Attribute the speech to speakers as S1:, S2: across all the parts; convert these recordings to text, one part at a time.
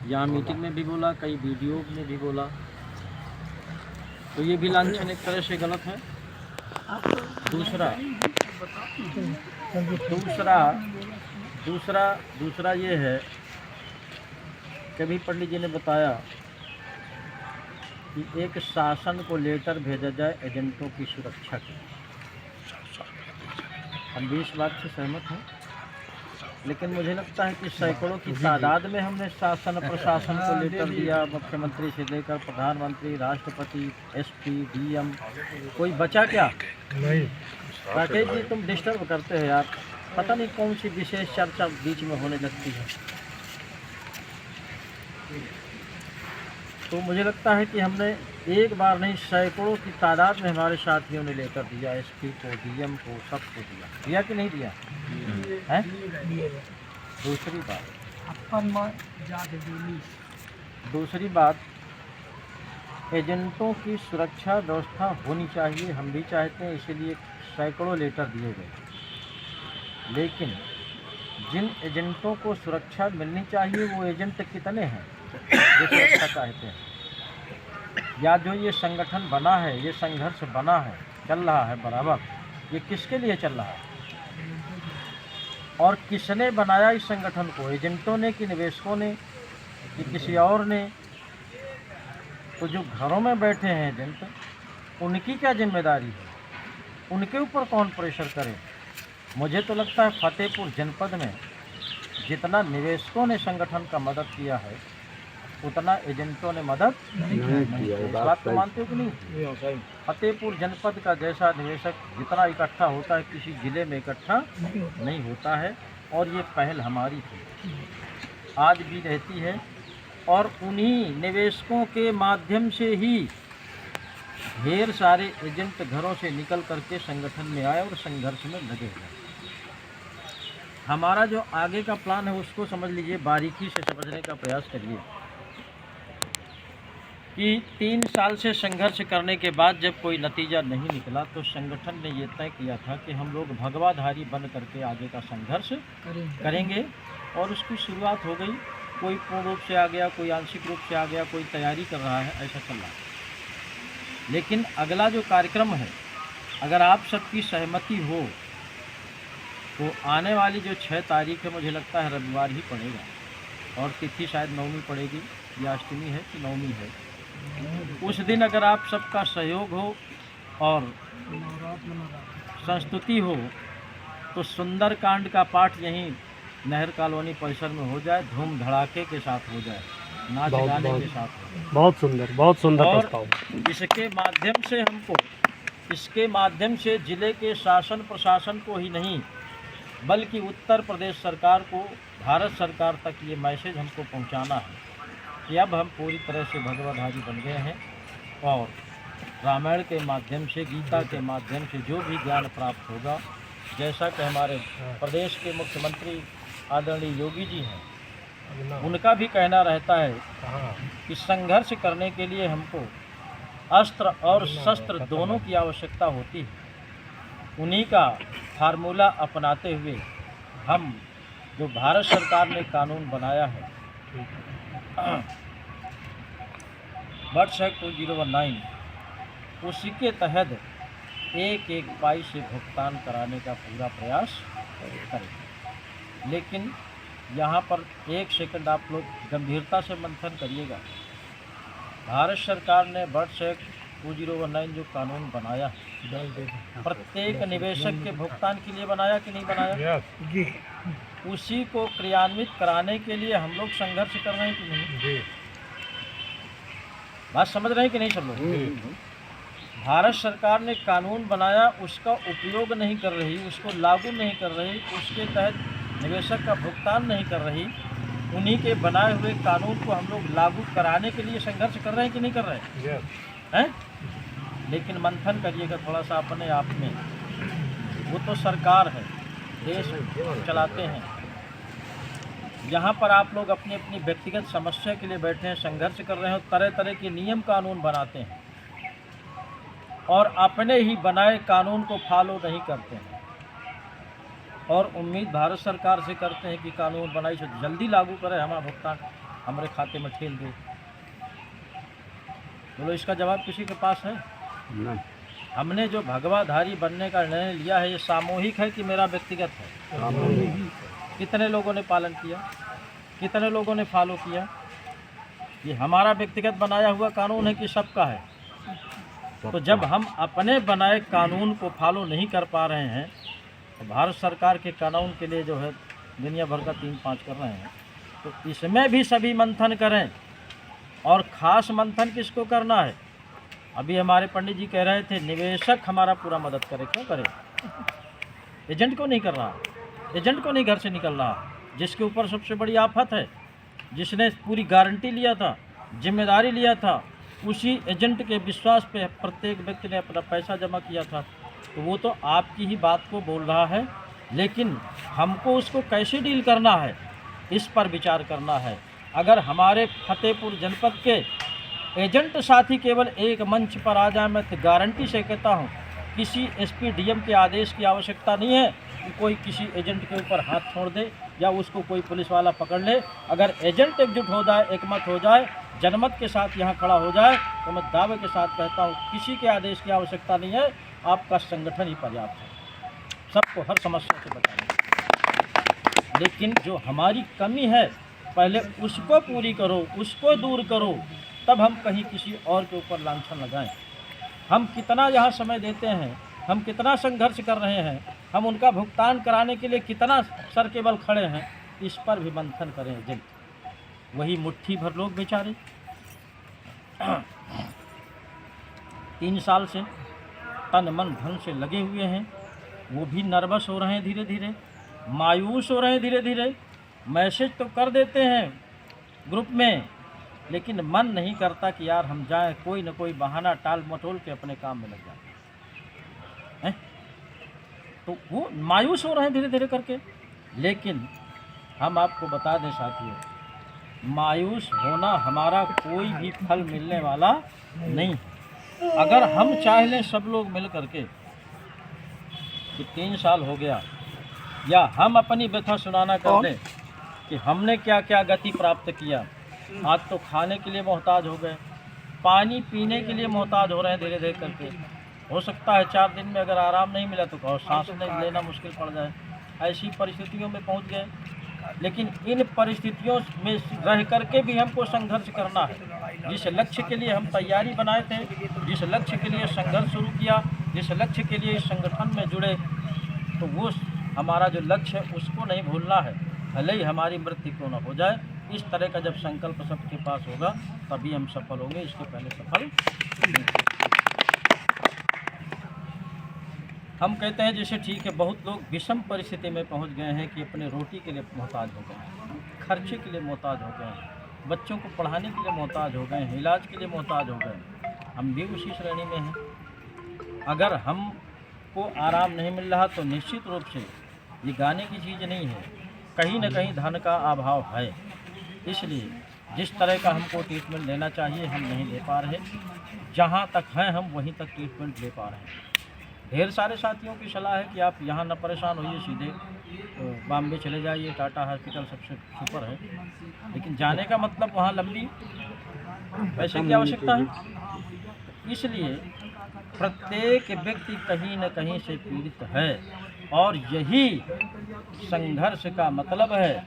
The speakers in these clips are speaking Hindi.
S1: यहाँ मीटिंग में भी बोला, कई वीडियो में भी बोला, तो ये भी लांछन एक तरह से गलत है। दूसरा दूसरा दूसरा दूसरा ये है कि अभी पंडित जी ने बताया कि एक शासन को लेटर भेजा जाए एजेंटों की सुरक्षा के लिए। हम भी इस बात से सहमत हैं, लेकिन मुझे लगता है कि सैकड़ों की तादाद में हमने शासन प्रशासन को लेटर दिया, मुख्यमंत्री से लेकर प्रधानमंत्री, राष्ट्रपति, एसपी, डीएम, कोई बचा क्या? राकेश जी तुम डिस्टर्ब करते हो यार, पता नहीं कौन सी विशेष चर्चा बीच में होने लगती है। तो मुझे लगता है कि हमने एक बार नहीं सैकड़ों की तादाद में हमारे साथियों ने लेकर दिया, एसपी को, डीएम को, सबको दिया कि नहीं दिया है? दूसरी बात एजेंटों की सुरक्षा व्यवस्था होनी चाहिए, हम भी चाहते हैं, इसीलिए सैकड़ों लेटर दिए गए। लेकिन जिन एजेंटों को सुरक्षा मिलनी चाहिए वो एजेंट कितने हैं जो सुरक्षा चाहते हैं? या जो ये संगठन बना है, ये संघर्ष बना है, चल रहा है बराबर, ये किसके लिए चल रहा है और किसने बनाया इस संगठन को? एजेंटों ने कि निवेशकों ने कि किसी और ने? तो जो घरों में बैठे हैं एजेंट, उनकी क्या जिम्मेदारी है? उनके ऊपर कौन प्रेशर करे? मुझे तो लगता है फतेहपुर जनपद में जितना निवेशकों ने संगठन का मदद किया है उतना एजेंटों ने मदद नहीं किया। इस बात को मानते हो कि नहीं? फतेहपुर जनपद का जैसा निवेशक जितना इकट्ठा होता है किसी ज़िले में इकट्ठा नहीं होता है, और ये पहल हमारी थी, आज भी रहती है। और उन्हीं निवेशकों के माध्यम से ही ढेर सारे एजेंट घरों से निकल करके संगठन में आए और संघर्ष में लगे हुए। हमारा जो आगे का प्लान है उसको समझ लीजिए, बारीकी से समझने का प्रयास करिए कि 3 साल से संघर्ष करने के बाद जब कोई नतीजा नहीं निकला तो संगठन ने ये तय किया था कि हम लोग भगवाधारी बन करके आगे का संघर्ष करेंगे, और उसकी शुरुआत हो गई। कोई पूर्ण रूप से आ गया, कोई आंशिक रूप से आ गया, कोई तैयारी कर रहा है, ऐसा चल रहा है। लेकिन अगला जो कार्यक्रम है, अगर आप सबकी सहमति हो तो आने वाली जो 6 तारीख है, मुझे लगता है रविवार ही पड़ेगा, और तिथि शायद नवमी पड़ेगी, या अष्टमी है कि नवमी है। उस दिन अगर आप सबका सहयोग हो और संस्तुति हो तो सुंदरकांड का पाठ यहीं नहर कॉलोनी परिसर में हो जाए, धूम धड़ाके के साथ हो जाए, नाच गाने के साथ हो जाए।
S2: बहुत सुंदर प्रस्ताव।
S1: इसके माध्यम से जिले के शासन प्रशासन को ही नहीं बल्कि उत्तर प्रदेश सरकार को, भारत सरकार तक ये मैसेज हमको पहुंचाना है कि अब हम पूरी तरह से भगवाधारी बन गए हैं, और रामायण के माध्यम से, गीता के माध्यम से जो भी ज्ञान प्राप्त होगा, जैसा कि हमारे प्रदेश के मुख्यमंत्री आदरणीय योगी जी हैं, उनका भी कहना रहता है कि संघर्ष करने के लिए हमको अस्त्र और शस्त्र दोनों की आवश्यकता होती है। उन्हीं का फार्मूला अपनाते हुए हम जो भारत सरकार ने कानून बनाया है, बर्ड्स एक्ट 2019, उसी के तहत एक पाई से भुगतान कराने का पूरा प्रयास करें। लेकिन यहाँ पर 1 सेकंड आप लोग गंभीरता से मंथन करिएगा। भारत सरकार ने बर्ड्स एक्ट 2019 जो कानून बनाया है, प्रत्येक निवेशक के भुगतान के लिए बनाया कि नहीं बनाया? उसी को क्रियान्वित कराने के लिए हम लोग संघर्ष कर रहे हैं कि नहीं? बात समझ रहे हैं कि नहीं सब लोग? भारत सरकार ने कानून बनाया, उसका उपयोग नहीं कर रही, उसको लागू नहीं कर रही, उसके तहत निवेशक का भुगतान नहीं कर रही, उन्हीं के बनाए हुए कानून को हम लोग लागू कराने के लिए संघर्ष कर रहे हैं कि नहीं कर रहे हैं? लेकिन मंथन करिएगा थोड़ा सा अपने आप में। वो तो सरकार है, देश चलाते हैं, यहाँ पर आप लोग अपनी अपनी व्यक्तिगत समस्या के लिए बैठे हैं, संघर्ष कर रहे हैं, तरह तरह के नियम कानून बनाते हैं और अपने ही बनाए कानून को फॉलो नहीं करते हैं, और उम्मीद भारत सरकार से करते हैं कि कानून बनाई से जल्दी लागू करे, हमारा भुगतान हमारे खाते में ठेल दे। बोलो इसका जवाब किसी के पास है?
S2: नहीं।
S1: हमने जो भगवाधारी बनने का निर्णय लिया है ये सामूहिक है कि मेरा व्यक्तिगत है? कितने लोगों ने पालन किया, कितने लोगों ने फॉलो किया? ये हमारा व्यक्तिगत बनाया हुआ कानून है कि सबका है? तो जब हम अपने बनाए कानून को फॉलो नहीं कर पा रहे हैं तो भारत सरकार के कानून के लिए जो है दुनिया भर का 3-5 कर रहे हैं, तो इसमें भी सभी मंथन करें। और ख़ास मंथन किसको करना है? अभी हमारे पंडित जी कह रहे थे निवेशक हमारा पूरा मदद करे। क्यों करे? एजेंट को नहीं कर रहा, एजेंट को नहीं घर से निकल रहा। जिसके ऊपर सबसे बड़ी आफत है, जिसने पूरी गारंटी लिया था, जिम्मेदारी लिया था, उसी एजेंट के विश्वास पे प्रत्येक व्यक्ति ने अपना पैसा जमा किया था। तो वो तो आपकी ही बात को बोल रहा है, लेकिन हमको उसको कैसे डील करना है इस पर विचार करना है। अगर हमारे फतेहपुर जनपद के एजेंट साथी केवल एक मंच पर आ जाए, मैं तो गारंटी से कहता हूँ किसी एसपी डीएम के आदेश की आवश्यकता नहीं है कि कोई किसी एजेंट के ऊपर हाथ छोड़ दे या उसको कोई पुलिस वाला पकड़ ले। अगर एजेंट एकजुट हो जाए, एकमत हो जाए, जनमत के साथ यहाँ खड़ा हो जाए, तो मैं दावे के साथ कहता हूँ किसी के आदेश की आवश्यकता नहीं है, आपका संगठन ही पर्याप्त है सबको हर समस्या से बचाने। लेकिन जो हमारी कमी है पहले उसको पूरी करो, उसको दूर करो, तब हम कहीं किसी और के ऊपर लांछन लगाएं। हम कितना यहाँ समय देते हैं, हम कितना संघर्ष कर रहे हैं, हम उनका भुगतान कराने के लिए कितना सर के बल खड़े हैं, इस पर भी मंथन करें एजेंट। वही मुट्ठी भर लोग बेचारे 3 साल से तन मन धन से लगे हुए हैं, वो भी नर्वस हो रहे हैं, धीरे धीरे मायूस हो रहे हैं, धीरे धीरे मैसेज तो कर देते हैं ग्रुप में, लेकिन मन नहीं करता कि यार हम जाएं, कोई न कोई बहाना टाल मटोल के अपने काम में लग जाए। तो वो मायूस हो रहे हैं धीरे धीरे करके। लेकिन हम आपको बता दें साथियों, मायूस होना हमारा कोई भी फल मिलने वाला नहीं है। अगर हम चाह लें सब लोग मिल करके कि 3 साल हो गया, या हम अपनी व्यथा सुनाना कर दें कि हमने क्या क्या गति प्राप्त किया। आज तो खाने के लिए मोहताज हो गए, पानी पीने के लिए मोहताज हो रहे हैं धीरे धीरे करके। हो सकता है 4 दिन में अगर आराम नहीं मिला तो कहो सांस लेना मुश्किल पड़ जाए, ऐसी परिस्थितियों में पहुंच गए। लेकिन इन परिस्थितियों में रह करके भी हमको संघर्ष करना है। जिस लक्ष्य के लिए हम तैयारी बनाए थे, जिस लक्ष्य के लिए संघर्ष शुरू किया, जिस लक्ष्य के लिए इस संगठन में जुड़े, तो वो हमारा जो लक्ष्य है उसको नहीं भूलना है, भले ही हमारी मृत्यु क्यों न हो जाए। इस तरह का जब संकल्प सबके पास होगा तभी हम सफल होंगे, इसके पहले सफल नहीं। हम कहते हैं जैसे ठीक है, बहुत लोग विषम परिस्थिति में पहुंच गए हैं कि अपने रोटी के लिए मोहताज हो गए हैं, खर्चे के लिए मोहताज हो गए हैं, बच्चों को पढ़ाने के लिए मोहताज हो गए हैं, इलाज के लिए मोहताज हो गए। हम भी उसी श्रेणी में हैं। अगर हमको आराम नहीं मिल रहा तो निश्चित रूप से ये गाने की चीज़ नहीं है, कहीं न कहीं धन का अभाव है। इसलिए जिस तरह का हमको ट्रीटमेंट लेना चाहिए हम नहीं ले पा रहे, जहाँ तक हैं हम वहीं तक ट्रीटमेंट ले पा रहे हैं। ढेर सारे साथियों की सलाह है कि आप यहाँ न परेशान होइए, सीधे बॉम्बे चले जाइए, टाटा हॉस्पिटल सबसे सुपर है। लेकिन जाने का मतलब वहाँ लंबी पैसे की आवश्यकता है। इसलिए प्रत्येक व्यक्ति कहीं न कहीं से पीड़ित है, और यही संघर्ष का मतलब है।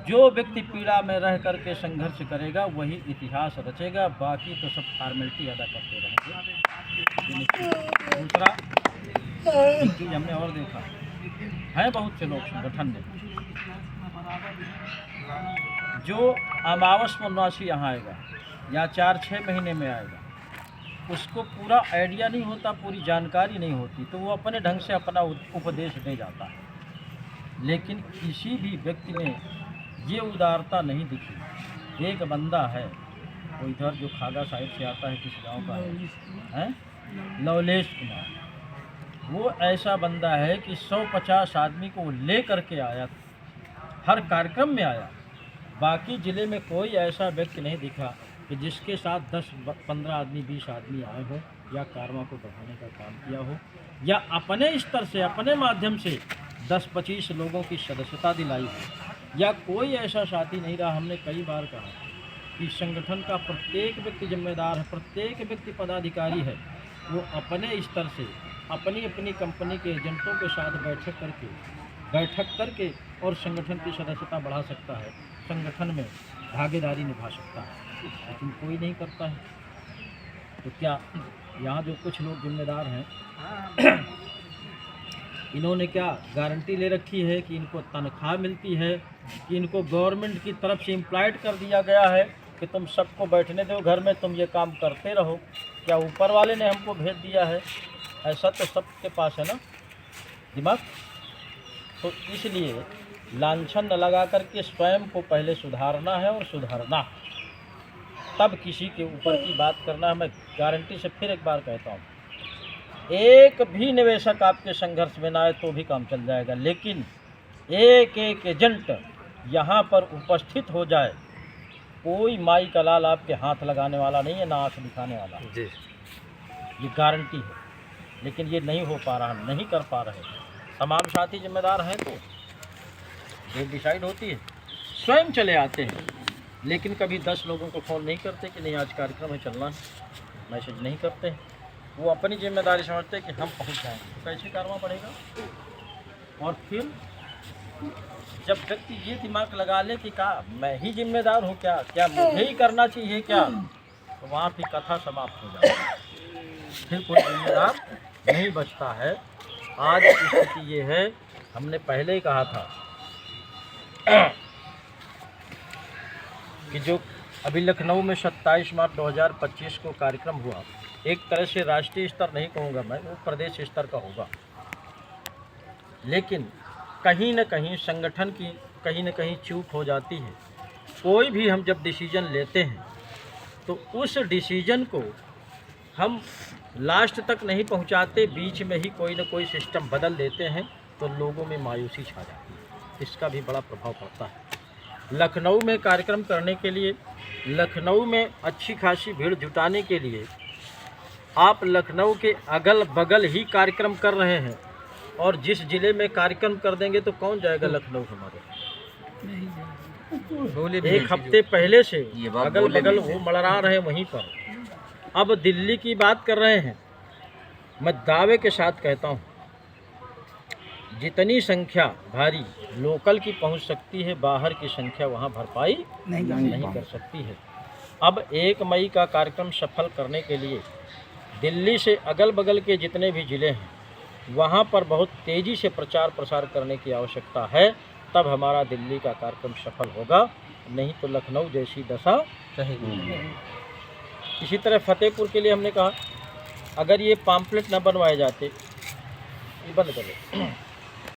S1: जो व्यक्ति पीड़ा में रह करके संघर्ष करेगा वही इतिहास रचेगा, बाकी तो सब फॉर्मेलिटी अदा करते रहेंगे। दूसरा एक चीज़ हमने और देखा है, बहुत से लोग संगठन में जो अमावस पूर्णवासी यहाँ आएगा या 4-6 महीने में आएगा, उसको पूरा आइडिया नहीं होता, पूरी जानकारी नहीं होती, तो वो अपने ढंग से अपना उपदेश दे जाता है। लेकिन किसी भी व्यक्ति में ये उदारता नहीं दिखी। एक बंदा है वो इधर जो खागा साइड से आता है, किस गांव का है, लवलेश कुमार, वो ऐसा बंदा है कि 150 आदमी को ले करके आया, हर कार्यक्रम में आया। बाकी ज़िले में कोई ऐसा व्यक्ति नहीं दिखा कि जिसके साथ 10-15 आदमी 20 आदमी आए हो, या कारवा को बढ़ाने का काम किया हो, या अपने स्तर से अपने माध्यम से 10-25 लोगों की सदस्यता दिलाई हो, या कोई ऐसा साथी नहीं रहा। हमने कई बार कहा कि संगठन का प्रत्येक व्यक्ति जिम्मेदार है, प्रत्येक व्यक्ति पदाधिकारी है, वो अपने स्तर से अपनी अपनी कंपनी के एजेंटों के साथ बैठक करके और संगठन की सदस्यता बढ़ा सकता है, संगठन में भागीदारी निभा सकता है, लेकिन कोई नहीं करता है। तो क्या यहाँ जो कुछ लोग जिम्मेदार हैं इन्होंने क्या गारंटी ले रखी है कि इनको तनख्वाह मिलती है, कि इनको गवर्नमेंट की तरफ से इम्प्लॉयड कर दिया गया है कि तुम सबको बैठने दो घर में, तुम ये काम करते रहो? क्या ऊपर वाले ने हमको भेज दिया है? ऐसा तो सबके पास है ना दिमाग। तो इसलिए लांछन न लगा करके स्वयं को पहले सुधारना है और सुधारना, तब किसी के ऊपर की बात करना है। मैं गारंटी से फिर एक बार कहता हूँ, एक भी निवेशक आपके संघर्ष में ना आए तो भी काम चल जाएगा, लेकिन एक एक एजेंट यहाँ पर उपस्थित हो जाए, कोई माई का लाल आपके हाथ लगाने वाला नहीं है, ना आँख दिखाने वाला जी। ये गारंटी है, लेकिन ये नहीं हो पा रहा, नहीं कर पा रहे। तमाम साथी जिम्मेदार हैं तो ये डिसाइड होती है, स्वयं चले आते हैं, लेकिन कभी 10 लोगों को फ़ोन नहीं करते कि नहीं आज कार्यक्रम है चलना है, मैसेज नहीं करते। वो अपनी जिम्मेदारी समझते हैं कि हम पहुंच जाएंगे, तो कैसे कारवां बढ़ेगा। और फिर जब व्यक्ति ये दिमाग लगा ले कि क्या मैं ही जिम्मेदार हूँ, क्या मुझे ही करना चाहिए क्या, तो वहाँ की कथा समाप्त हो जाती है, फिर कोई जिम्मेदार नहीं बचता है। आज स्थिति ये है, हमने पहले ही कहा था कि जो अभी लखनऊ में 27 मार्च 2025 को कार्यक्रम हुआ, एक तरह से राष्ट्रीय स्तर नहीं कहूँगा मैं, वो प्रदेश स्तर का होगा, लेकिन कहीं न कहीं संगठन की कहीं न कहीं चूक हो जाती है। कोई भी हम जब डिसीजन लेते हैं तो उस डिसीजन को हम लास्ट तक नहीं पहुंचाते, बीच में ही कोई न कोई सिस्टम बदल देते हैं, तो लोगों में मायूसी छा जाती है, इसका भी बड़ा प्रभाव पड़ता है। लखनऊ में कार्यक्रम करने के लिए, लखनऊ में अच्छी खासी भीड़ जुटाने के लिए आप लखनऊ के अगल बगल ही कार्यक्रम कर रहे हैं, और जिस ज़िले में कार्यक्रम कर देंगे तो कौन जाएगा लखनऊ हमारे। एक हफ्ते पहले से अगल बगल वो मड़रा रहे वहीं पर। अब दिल्ली की बात कर रहे हैं, मैं दावे के साथ कहता हूँ जितनी संख्या भारी लोकल की पहुँच सकती है, बाहर की संख्या वहाँ भरपाई नहीं कर सकती है। अब 1 मई का कार्यक्रम सफल करने के लिए दिल्ली से अगल बगल के जितने भी ज़िले हैं वहाँ पर बहुत तेज़ी से प्रचार प्रसार करने की आवश्यकता है, तब हमारा दिल्ली का कार्यक्रम सफल होगा, नहीं तो लखनऊ जैसी दशा रहेगी। इसी तरह फतेहपुर के लिए हमने कहा, अगर ये पम्पलेट न बनवाए जाते, ये बंद करो